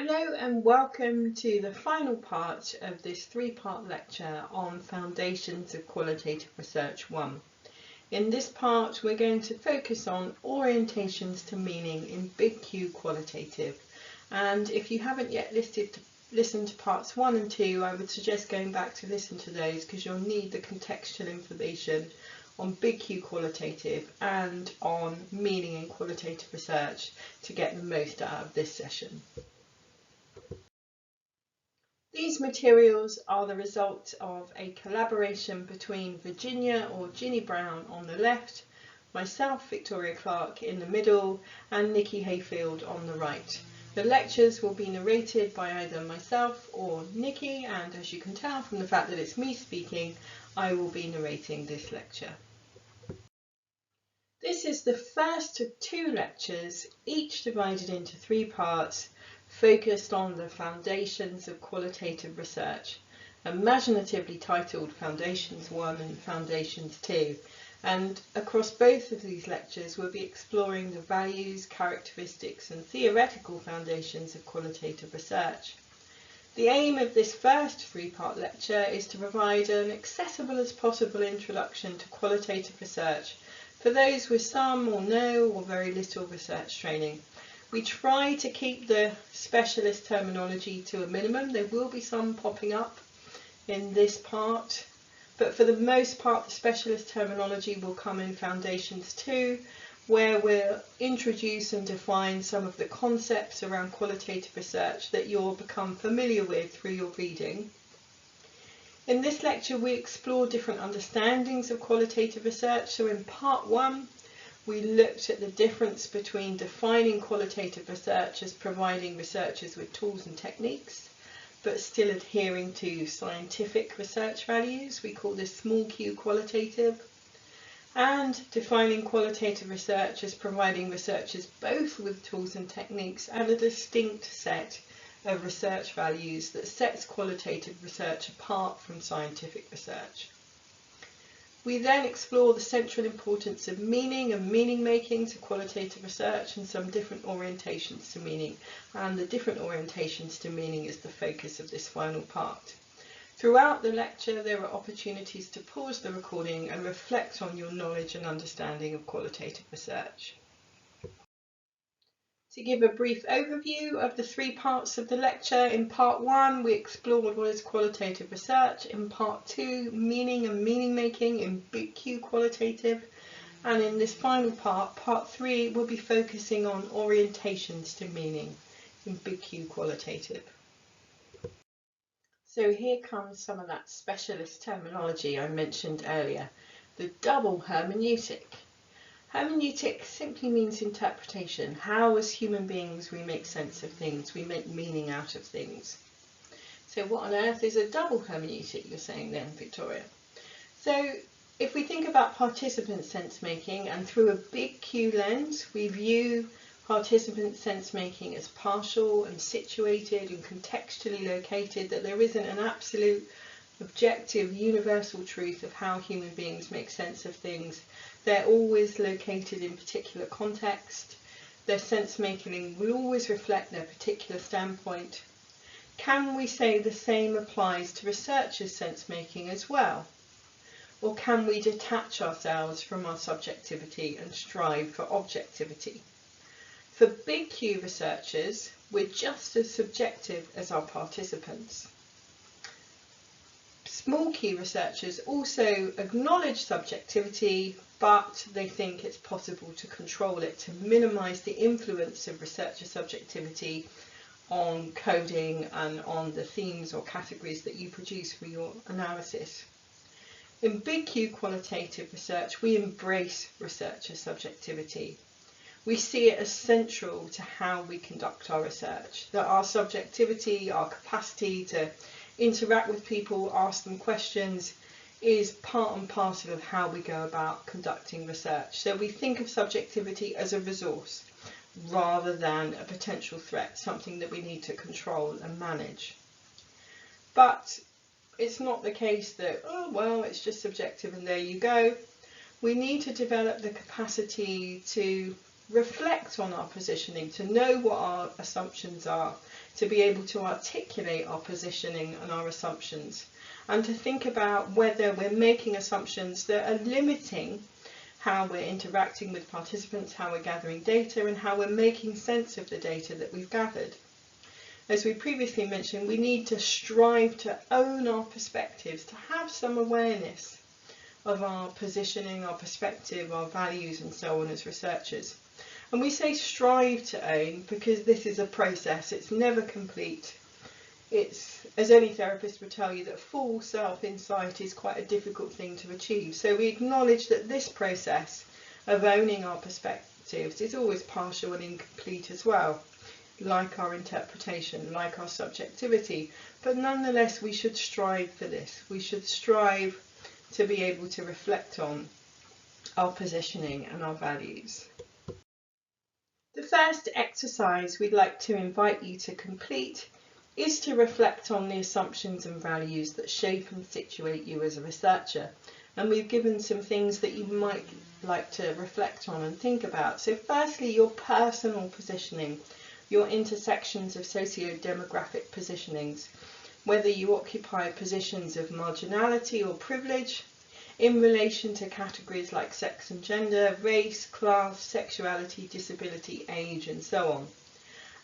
Hello and welcome to the final part of this three-part lecture on Foundations of Qualitative Research 1. In this part we're going to focus on orientations to meaning in Big Q Qualitative, and if you haven't yet listened to parts 1 and 2, I would suggest going back to listen to those because you'll need the contextual information on Big Q Qualitative and on meaning in qualitative research to get the most out of this session. These materials are the result of a collaboration between Virginia or Ginny Braun on the left, myself, Victoria Clark, in the middle, and Nikki Hayfield on the right. The lectures will be narrated by either myself or Nikki, and as you can tell from the fact that it's me speaking, I will be narrating this lecture. This is the first of two lectures, each divided into three parts, focused on the foundations of qualitative research, imaginatively titled Foundations 1 and Foundations 2. And across both of these lectures we'll be exploring the values, characteristics and theoretical foundations of qualitative research. The aim of this first three-part lecture is to provide an accessible as possible introduction to qualitative research for those with some or no or very little research training. We try to keep the specialist terminology to a minimum. There will be some popping up in this part, but for the most part the specialist terminology will come in Foundations 2, where we'll introduce and define some of the concepts around qualitative research that you'll become familiar with through your reading. In this lecture we explore different understandings of qualitative research. So in part 1 we looked at the difference between defining qualitative research as providing researchers with tools and techniques, but still adhering to scientific research values. We call this small q qualitative. And defining qualitative research as providing researchers both with tools and techniques and a distinct set of research values that sets qualitative research apart from scientific research. We then explore the central importance of meaning and meaning making to qualitative research and some different orientations to meaning, and the different orientations to meaning is the focus of this final part. Throughout the lecture there are opportunities to pause the recording and reflect on your knowledge and understanding of qualitative research. To give a brief overview of the three parts of the lecture, in part 1 we explored what is qualitative research, in part 2 meaning and meaning making in Big Q Qualitative, and in this final part, part 3, we'll be focusing on orientations to meaning in Big Q Qualitative. So here comes some of that specialist terminology I mentioned earlier, the double hermeneutic. Hermeneutic simply means interpretation. How as human beings we make sense of things, we make meaning out of things. So what on earth is a double hermeneutic, you're saying then, Victoria? So if we think about participant sense making, and through a Big Q lens we view participant sense making as partial and situated and contextually located, that there isn't an absolute objective universal truth of how human beings make sense of things. They're always located in particular context. Their sense making will always reflect their particular standpoint. Can we say the same applies to researchers' sense making as well? Or can we detach ourselves from our subjectivity and strive for objectivity? For Big Q researchers, we're just as subjective as our participants. Small q researchers also acknowledge subjectivity, but they think it's possible to control it, to minimise the influence of researcher subjectivity on coding and on the themes or categories that you produce for your analysis. In Big Q Qualitative research, we embrace researcher subjectivity. We see it as central to how we conduct our research, that our subjectivity, our capacity to interact with people, ask them questions, is part and parcel of how we go about conducting research. So we think of subjectivity as a resource rather than a potential threat, something that we need to control and manage. But it's not the case that, oh well, it's just subjective and there you go. We need to develop the capacity to reflect on our positioning, to know what our assumptions are, to be able to articulate our positioning and our assumptions, and to think about whether we're making assumptions that are limiting how we're interacting with participants, how we're gathering data, and how we're making sense of the data that we've gathered. As we previously mentioned, we need to strive to own our perspectives, to have some awareness of our positioning, our perspective, our values, and so on as researchers. And we say strive to own because this is a process, it's never complete. It's, as any therapist would tell you, that full self-insight is quite a difficult thing to achieve. So we acknowledge that this process of owning our perspectives is always partial and incomplete as well, like our interpretation, like our subjectivity. But nonetheless, we should strive for this. We should strive to be able to reflect on our positioning and our values. The first exercise we'd like to invite you to complete is to reflect on the assumptions and values that shape and situate you as a researcher. And we've given some things that you might like to reflect on and think about. So firstly, your personal positioning, your intersections of socio-demographic positionings, whether you occupy positions of marginality or privilege in relation to categories like sex and gender, race, class, sexuality, disability, age, and so on.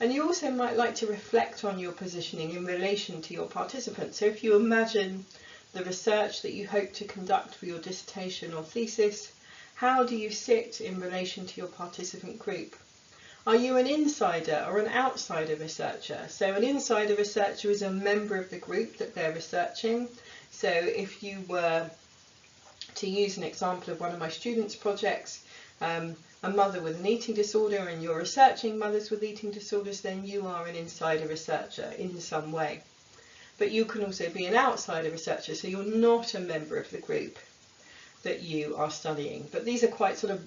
And you also might like to reflect on your positioning in relation to your participants. So if you imagine the research that you hope to conduct for your dissertation or thesis, how do you sit in relation to your participant group? Are you an insider or an outsider researcher? So an insider researcher is a member of the group that they're researching. So if you were to use an example of one of my students' projects, a mother with an eating disorder, and you're researching mothers with eating disorders, then you are an insider researcher in some way. But you can also be an outsider researcher, so you're not a member of the group that you are studying. But these are quite sort of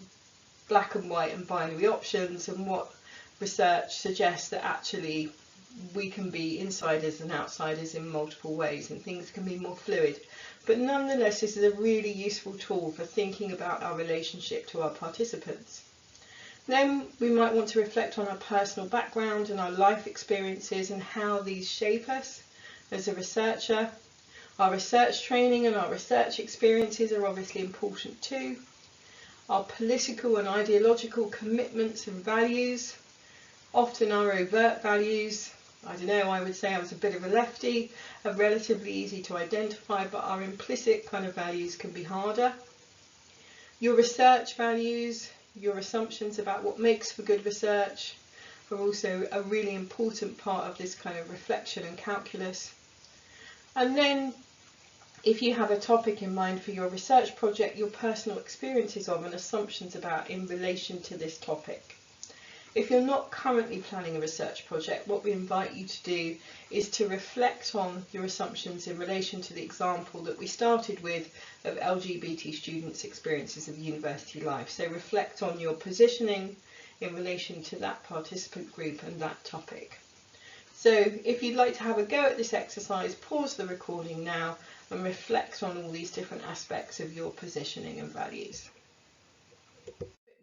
black and white and binary options, and what research suggests that actually we can be insiders and outsiders in multiple ways, and things can be more fluid. But nonetheless, this is a really useful tool for thinking about our relationship to our participants. Then we might want to reflect on our personal background and our life experiences and how these shape us as a researcher. Our research training and our research experiences are obviously important too. Our political and ideological commitments and values, often our overt values. I don't know, I would say I was a bit of a lefty, are relatively easy to identify, but our implicit kind of values can be harder. Your research values, your assumptions about what makes for good research are also a really important part of this kind of reflection and calculus. And then if you have a topic in mind for your research project, your personal experiences of and assumptions about in relation to this topic. If you're not currently planning a research project, what we invite you to do is to reflect on your assumptions in relation to the example that we started with of LGBT students' experiences of university life. So reflect on your positioning in relation to that participant group and that topic. So if you'd like to have a go at this exercise, pause the recording now and reflect on all these different aspects of your positioning and values.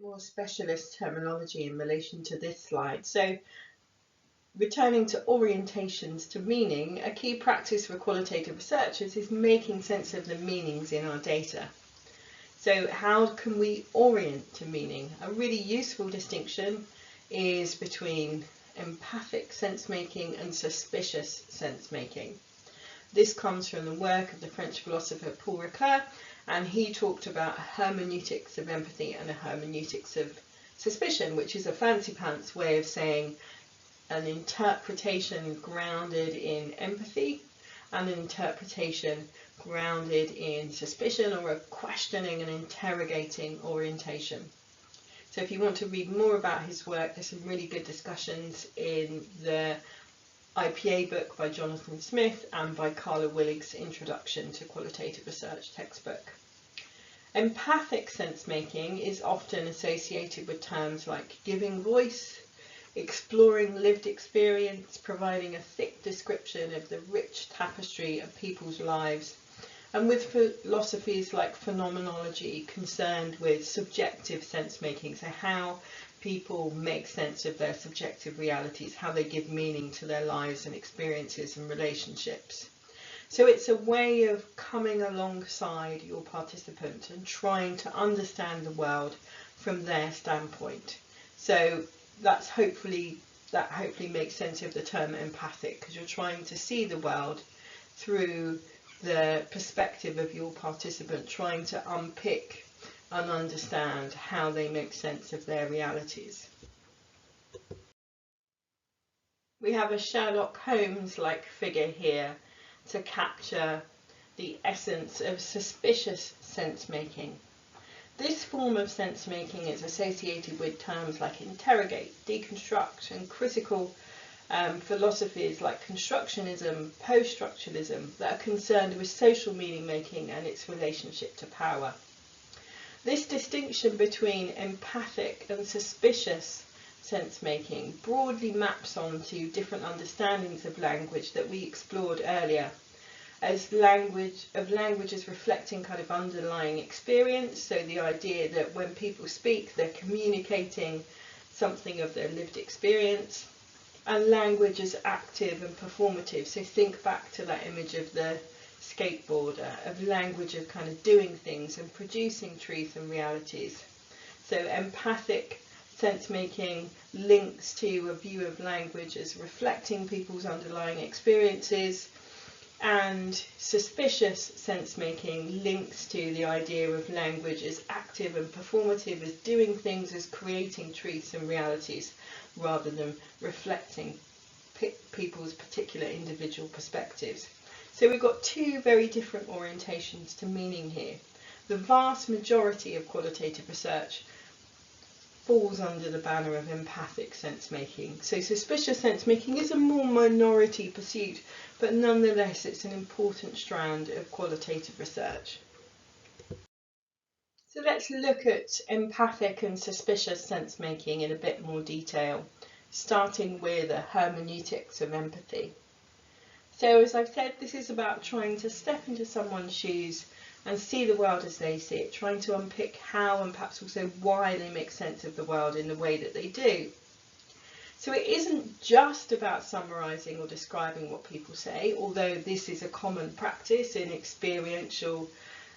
More specialist terminology in relation to this slide. So returning to orientations to meaning, a key practice for qualitative researchers is making sense of the meanings in our data. So how can we orient to meaning? A really useful distinction is between empathic sense making and suspicious sense making. This comes from the work of the French philosopher Paul Ricoeur, and he talked about hermeneutics of empathy and a hermeneutics of suspicion, which is a fancy pants way of saying an interpretation grounded in empathy and an interpretation grounded in suspicion, or a questioning and interrogating orientation. So if you want to read more about his work, there's some really good discussions in the IPA book by Jonathan Smith and by Carla Willig's Introduction to Qualitative Research textbook. Empathic sense-making is often associated with terms like giving voice, exploring lived experience, providing a thick description of the rich tapestry of people's lives, and with philosophies like phenomenology concerned with subjective sense-making, so how people make sense of their subjective realities, how they give meaning to their lives and experiences and relationships. So it's a way of coming alongside your participant and trying to understand the world from their standpoint. So that hopefully makes sense of the term empathic, because you're trying to see the world through the perspective of your participant, trying to unpick and understand how they make sense of their realities. We have a Sherlock Holmes-like figure here to capture the essence of suspicious sense-making. This form of sense-making is associated with terms like interrogate, deconstruct, and critical philosophies like constructionism, post-structuralism, that are concerned with social meaning-making and its relationship to power. This distinction between empathic and suspicious sense-making broadly maps onto different understandings of language that we explored earlier, as language as reflecting kind of underlying experience. So the idea that when people speak, they're communicating something of their lived experience, and language as active and performative. So think back to that image of the skateboarder, of language of kind of doing things and producing truth and realities. So empathic sense-making links to a view of language as reflecting people's underlying experiences, and suspicious sense-making links to the idea of language as active and performative, as doing things, as creating truths and realities, rather than reflecting people's particular individual perspectives. So we've got two very different orientations to meaning here. The vast majority of qualitative research falls under the banner of empathic sense-making. So suspicious sense-making is a more minority pursuit, but nonetheless it's an important strand of qualitative research. So let's look at empathic and suspicious sense-making in a bit more detail, starting with the hermeneutics of empathy. So as I've said, this is about trying to step into someone's shoes and see the world as they see it, trying to unpick how and perhaps also why they make sense of the world in the way that they do. So it isn't just about summarising or describing what people say, although this is a common practice in experiential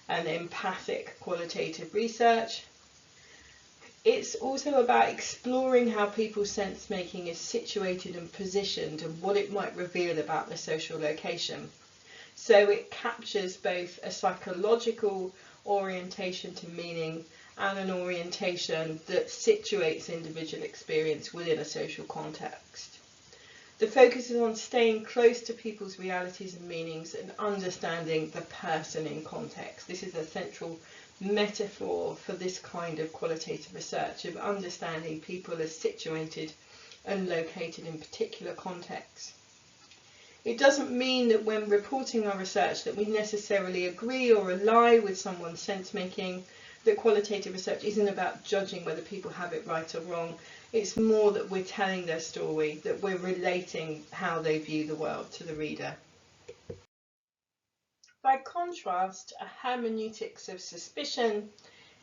and empathic qualitative research. It's also about exploring how people's sense-making is situated and positioned and what it might reveal about their social location. So it captures both a psychological orientation to meaning and an orientation that situates individual experience within a social context. The focus is on staying close to people's realities and meanings and understanding the person in context. This is a central metaphor for this kind of qualitative research, of understanding people as situated and located in particular contexts. It doesn't mean that when reporting our research that we necessarily agree or ally with someone's sense-making, that qualitative research isn't about judging whether people have it right or wrong. It's more that we're telling their story, that we're relating how they view the world to the reader. By contrast, a hermeneutics of suspicion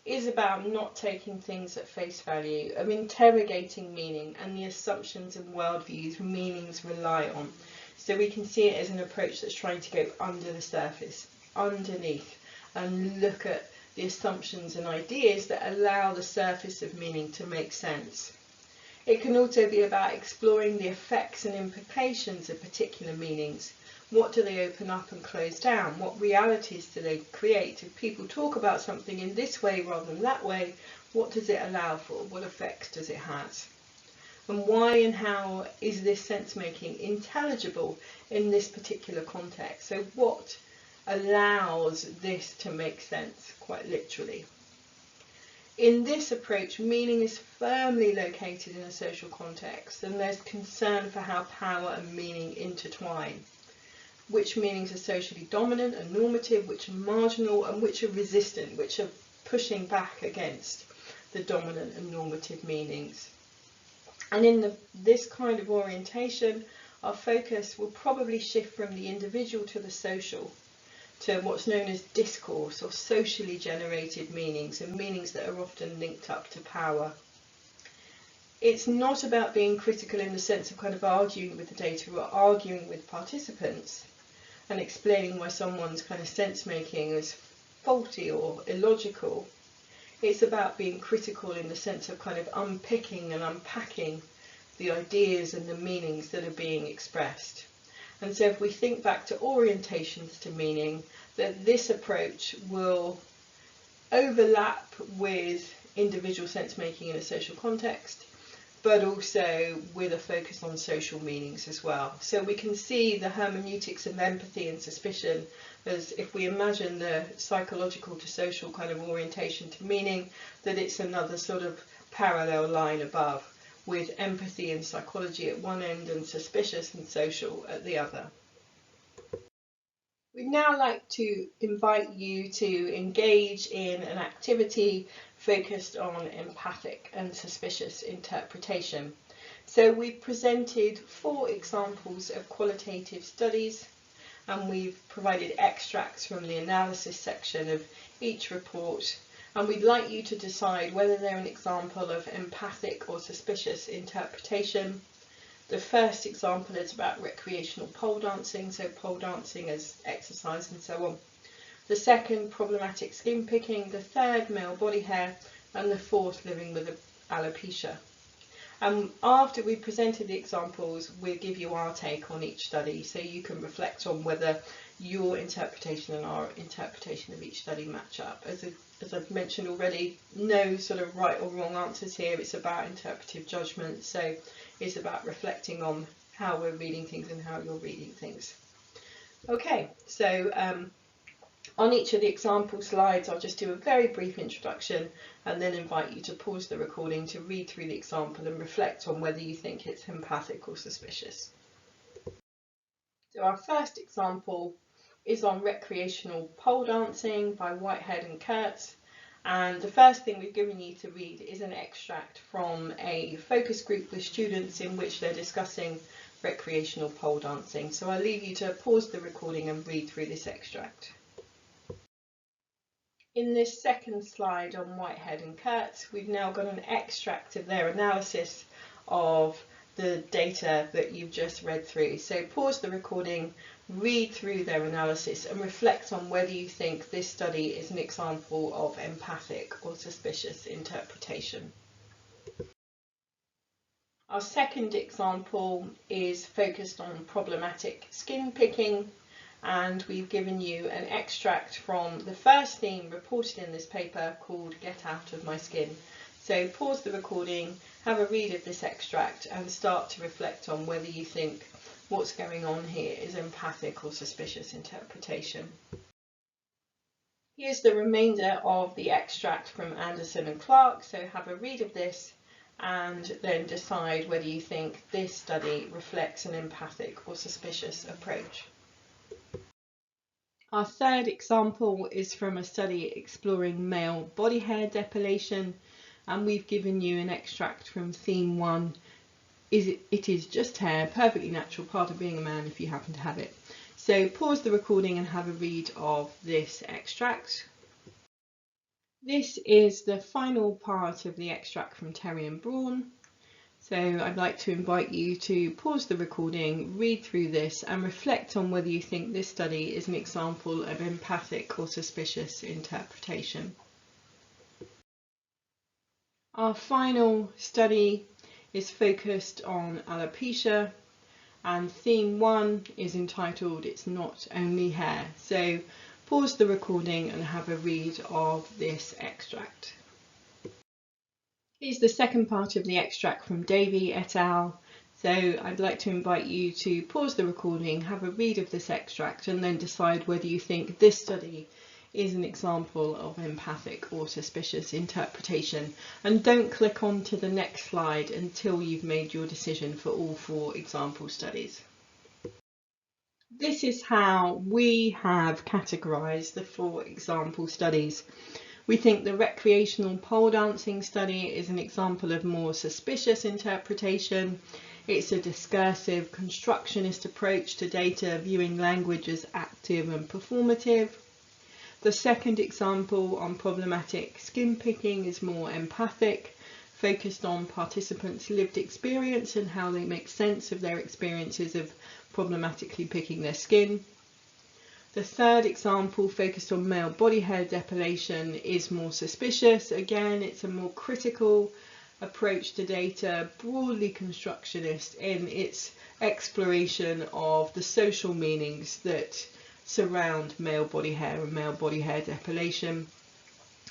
is about not taking things at face value, of interrogating meaning and the assumptions and worldviews meanings rely on. So we can see it as an approach that's trying to go under the surface, underneath, and look at the assumptions and ideas that allow the surface of meaning to make sense. It can also be about exploring the effects and implications of particular meanings. What do they open up and close down? What realities do they create? If people talk about something in this way rather than that way, what does it allow for? What effects does it have? And why and how is this sense-making intelligible in this particular context? So what allows this to make sense, quite literally? In this approach, meaning is firmly located in a social context, and there's concern for how power and meaning intertwine. Which meanings are socially dominant and normative, which are marginal, and which are resistant, which are pushing back against the dominant and normative meanings. And in this kind of orientation, our focus will probably shift from the individual to the social, to what's known as discourse or socially generated meanings, and meanings that are often linked up to power. it's not about being critical in the sense of kind of arguing with the data or arguing with participants and explaining why someone's kind of sense making is faulty or illogical. It's about being critical in the sense of kind of unpicking and unpacking the ideas and the meanings that are being expressed. And so if we think back to orientations to meaning, that this approach will overlap with individual sense making in a social context, but also with a focus on social meanings as well. So we can see the hermeneutics of empathy and suspicion as, if we imagine the psychological to social kind of orientation to meaning, that it's another sort of parallel line above, with empathy and psychology at one end and suspicious and social at the other. We'd now like to invite you to engage in an activity focused on empathic and suspicious interpretation. So we've presented 4 examples of qualitative studies, and we've provided extracts from the analysis section of each report, and we'd like you to decide whether they're an example of empathic or suspicious interpretation. The first example is about recreational pole dancing, so pole dancing as exercise and so on. The second, problematic skin picking. The third, male body hair. And the fourth, living with alopecia. After we presented the examples, we'll give you our take on each study, so you can reflect on whether your interpretation and our interpretation of each study match up. As I've mentioned already, no sort of right or wrong answers here. It's about interpretive judgment, so it's about reflecting on how we're reading things and how you're reading things. Okay, so on each of the example slides, I'll just do a very brief introduction and then invite you to pause the recording to read through the example and reflect on whether you think it's empathic or suspicious. So our first example is on recreational pole dancing by Whitehead and Kurtz. And the first thing we've given you to read is an extract from a focus group with students in which they're discussing recreational pole dancing. So I'll leave you to pause the recording and read through this extract. In this second slide on Whitehead and Kurtz, we've now got an extract of their analysis of the data that you've just read through. So pause the recording, read through their analysis and reflect on whether you think this study is an example of empathic or suspicious interpretation. Our second example is focused on problematic skin picking, and we've given you an extract from the first theme reported in this paper called Get Out of My Skin. So pause the recording, have a read of this extract and start to reflect on whether you think what's going on here is empathic or suspicious interpretation. Here's the remainder of the extract from Anderson and Clark, so have a read of this and then decide whether you think this study reflects an empathic or suspicious approach. Our third example is from a study exploring male body hair depilation, and we've given you an extract from theme 1. It is just hair, perfectly natural, part of being a man if you happen to have it. So pause the recording and have a read of this extract. This is the final part of the extract from Terry and Braun. So I'd like to invite you to pause the recording, read through this and reflect on whether you think this study is an example of empathic or suspicious interpretation. Our final study is focused on alopecia, and theme 1 is entitled It's Not Only Hair. So pause the recording and have a read of this extract. Here's the second part of the extract from Davey et al. So I'd like to invite you to pause the recording, have a read of this extract and then decide whether you think this study is an example of empathic or suspicious interpretation. And don't click on to the next slide until you've made your decision for all 4 example studies. This is how we have categorised the 4 example studies. We think the recreational pole dancing study is an example of more suspicious interpretation. It's a discursive, constructionist approach to data, viewing language as active and performative. The second example on problematic skin picking is more empathic focused on participants' lived experience and how they make sense of their experiences of problematically picking their skin. The third example, focused on male body hair depilation, is more suspicious. Again, it's a more critical approach to data, broadly constructionist in its exploration of the social meanings that surround male body hair and male body hair depilation.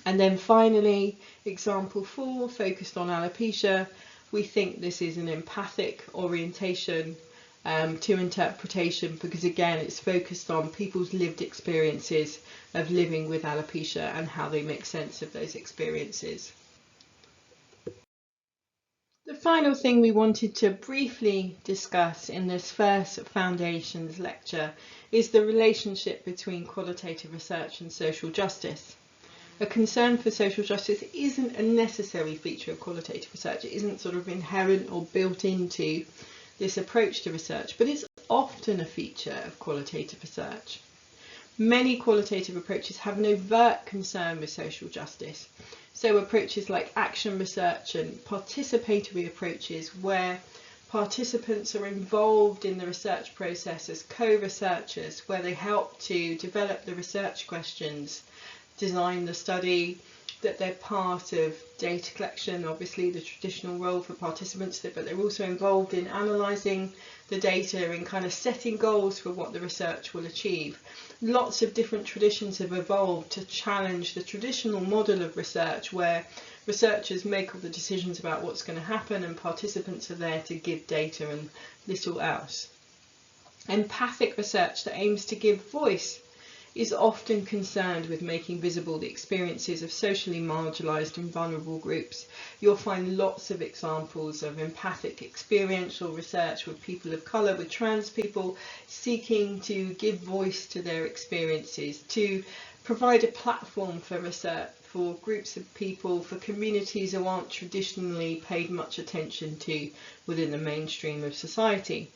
And then finally, example 4, focused on alopecia. We think this is an empathic orientation to interpretation, because again it's focused on people's lived experiences of living with alopecia and how they make sense of those experiences. The final thing we wanted to briefly discuss in this first Foundations lecture is the relationship between qualitative research and social justice. A concern for social justice isn't a necessary feature of qualitative research. It isn't sort of inherent or built into this approach to research, but it's often a feature of qualitative research. Many qualitative approaches have an overt concern with social justice. So approaches like action research and participatory approaches, where participants are involved in the research process as co-researchers, where they help to develop the research questions, design the study, that they're part of data collection, obviously the traditional role for participants, but they're also involved in analysing the data and kind of setting goals for what the research will achieve. Lots of different traditions have evolved to challenge the traditional model of research, where researchers make all the decisions about what's going to happen and participants are there to give data and little else. Empathic research that aims to give voice is often concerned with making visible the experiences of socially marginalised and vulnerable groups. You'll find lots of examples of empathic experiential research with people of colour, with trans people, seeking to give voice to their experiences, to provide a platform for research for groups of people, for communities who aren't traditionally paid much attention to within the mainstream of society.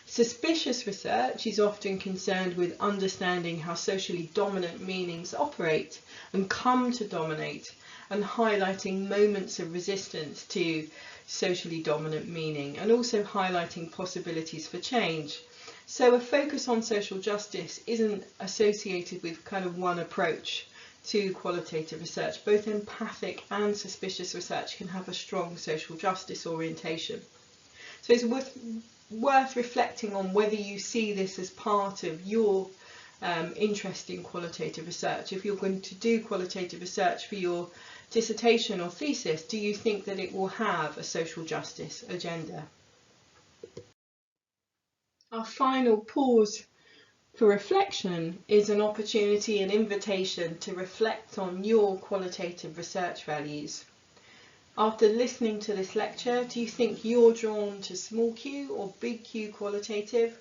Suspicious research is often concerned with understanding how socially dominant meanings operate and come to dominate, and highlighting moments of resistance to socially dominant meaning, and also highlighting possibilities for change. So a focus on social justice isn't associated with kind of one approach to qualitative research. Both empathic and suspicious research can have a strong social justice orientation. So it's worth reflecting on whether you see this as part of your interest in qualitative research. If you're going to do qualitative research for your dissertation or thesis, do you think that it will have a social justice agenda? Our final pause for reflection is an opportunity, an invitation to reflect on your qualitative research values. After listening to this lecture, do you think you're drawn to small q or big Q qualitative?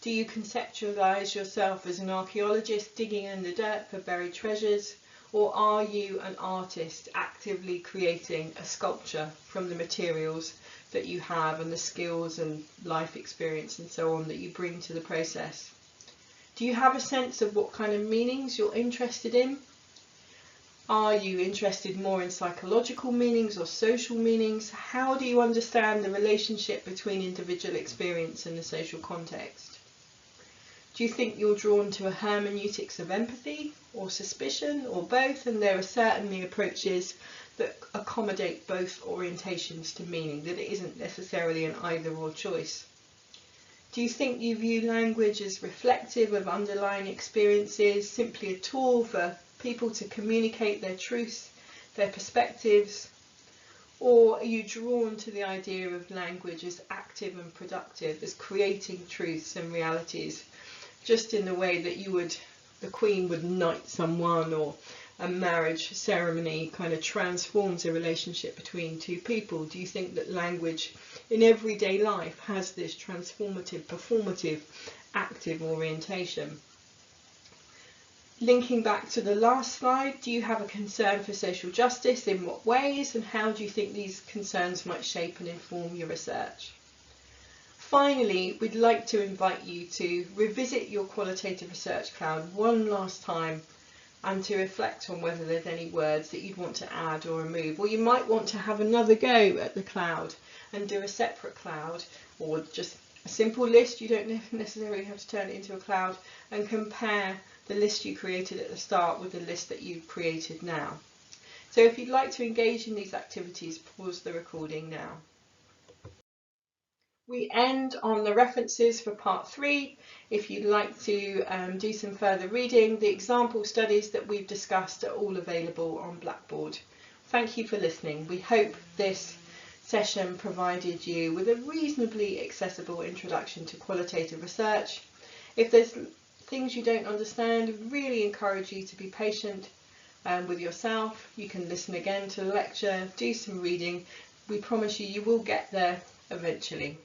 Do you conceptualise yourself as an archaeologist digging in the dirt for buried treasures? Or are you an artist actively creating a sculpture from the materials that you have and the skills and life experience and so on that you bring to the process? Do you have a sense of what kind of meanings you're interested in? Are you interested more in psychological meanings or social meanings? How do you understand the relationship between individual experience and the social context? Do you think you're drawn to a hermeneutics of empathy or suspicion or both? And there are certainly approaches that accommodate both orientations to meaning, that it isn't necessarily an either or choice. Do you think you view language as reflective of underlying experiences, simply a tool for people to communicate their truths, their perspectives? Or are you drawn to the idea of language as active and productive, as creating truths and realities, just in the way that the Queen would knight someone, or a marriage ceremony kind of transforms a relationship between two people? Do you think that language in everyday life has this transformative, performative, active orientation? Linking back to the last slide, do you have a concern for social justice? In what ways? And how do you think these concerns might shape and inform your research? Finally, we'd like to invite you to revisit your qualitative research cloud one last time and to reflect on whether there's any words that you'd want to add or remove. Or you might want to have another go at the cloud and do a separate cloud, or just a simple list. You don't necessarily have to turn it into a cloud, and compare the list you created at the start with the list that you've created now. So if you'd like to engage in these activities, pause the recording now. We end on the references for part 3. If you'd like to do some further reading, the example studies that we've discussed are all available on Blackboard. Thank you for listening. We hope this session provided you with a reasonably accessible introduction to qualitative research. If there's things you don't understand, I really encourage you to be patient with yourself. You can listen again to the lecture, do some reading. We promise you, you will get there eventually.